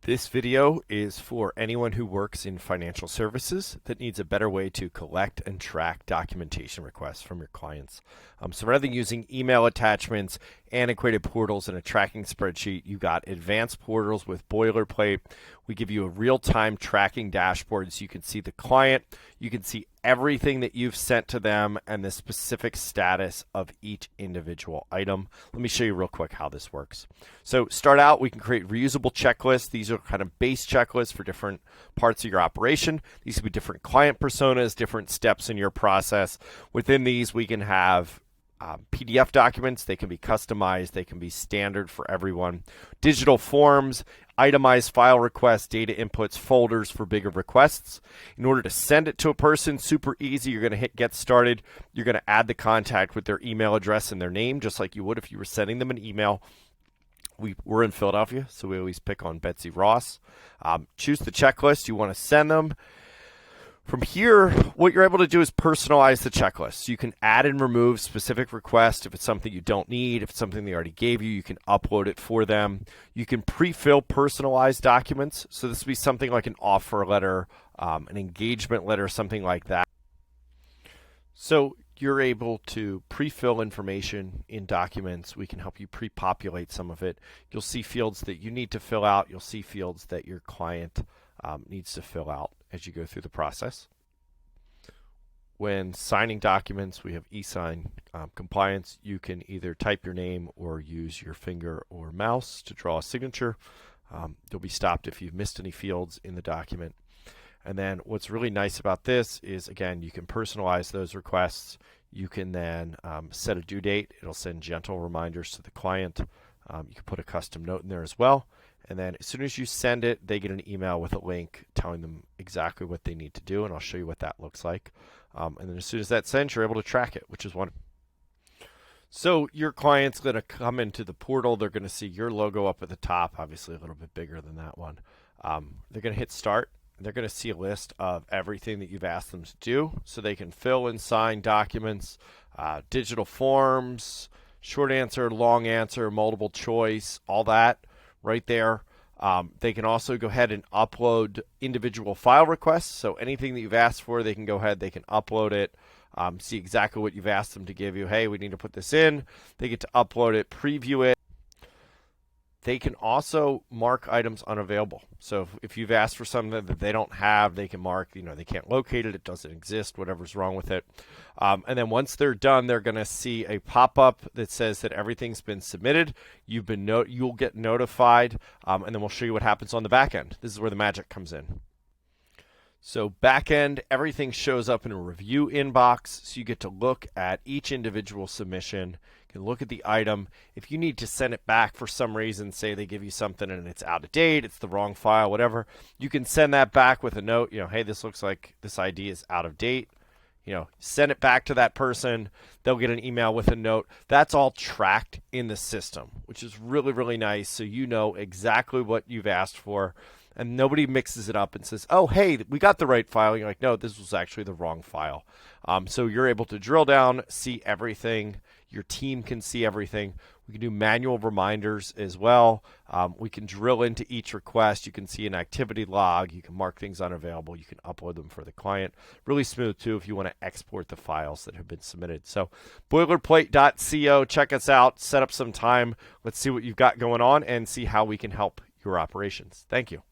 This video is for anyone who works in financial services that needs a better way to collect and track documentation requests from your clients. So rather than using email attachments, antiquated portals, and a tracking spreadsheet, you got advanced portals with Boilerplate. We give you a real-time tracking dashboard so you can see the client, you can see everything that you've sent to them and the specific status of each individual item. Let me show you real quick how this works. So start out, we can create reusable checklists. These are kind of base checklists for different parts of your operation. These could be different client personas, different steps in your process. Within these, we can have PDF documents. They can be customized. They can be standard for everyone. Digital forms, itemized file requests, data inputs, folders for bigger requests. In order to send it to a person, super easy. You're going to hit get started. You're going to add the contact with their email address and their name, just like you would if you were sending them an email. We're in Philadelphia, so we always pick on Betsy Ross. Choose the checklist you want to send them. From here, what you're able to do is personalize the checklist. So you can add and remove specific requests. If it's something you don't need, if it's something they already gave you, you can upload it for them. You can pre-fill personalized documents. So this would be something like an offer letter, an engagement letter, something like that. So you're able to pre-fill information in documents. We can help you pre-populate some of it. You'll see fields that you need to fill out. You'll see fields that your client needs to fill out as you go through the process. When signing documents, we have e-sign compliance. You can either type your name or use your finger or mouse to draw a signature. You'll be stopped if you've missed any fields in the document. And then what's really nice about this is, again, you can personalize those requests. You can then set a due date. It'll send gentle reminders to the client. You can put a custom note in there as well. And then as soon as you send it, they get an email with a link telling them exactly what they need to do. And I'll show you what that looks like. And then as soon as that's sent, you're able to track it, which is wonderful. So your client's going to come into the portal. They're going to see your logo up at the top, obviously a little bit bigger than that one. They're going to hit start. They're going to see a list of everything that you've asked them to do. So they can fill and sign documents, digital forms, short answer, long answer, multiple choice, all that right there. They can also go ahead and upload individual file requests. So anything that you've asked for, they can go ahead, they can upload it, see exactly what you've asked them to give you. Hey, we need to put this in. They get to upload it, preview it. They can also mark items unavailable. So if you've asked for something that they don't have, they can mark, they can't locate it, it doesn't exist, whatever's wrong with it. And then once they're done, they're going to see a pop-up that says that everything's been submitted. You'll get notified, and then we'll show you what happens on the back end. This is where the magic comes in. So back end, everything shows up in a review inbox, so you get to look at each individual submission. You can look at the item. If you need to send it back for some reason, say they give you something and it's out of date, it's the wrong file, whatever, you can send that back with a note, hey, this looks like this ID is out of date. Send it back to that person. They'll get an email with a note. That's all tracked in the system, which is really, really nice. So you know exactly what you've asked for. And nobody mixes it up and says, oh, hey, we got the right file. You're like, no, this was actually the wrong file. So you're able to drill down, see everything. Your team can see everything. We can do manual reminders as well. We can drill into each request. You can see an activity log. You can mark things unavailable. You can upload them for the client. Really smooth, too, if you want to export the files that have been submitted. So boilerplate.co, check us out. Set up some time. Let's see what you've got going on and see how we can help your operations. Thank you.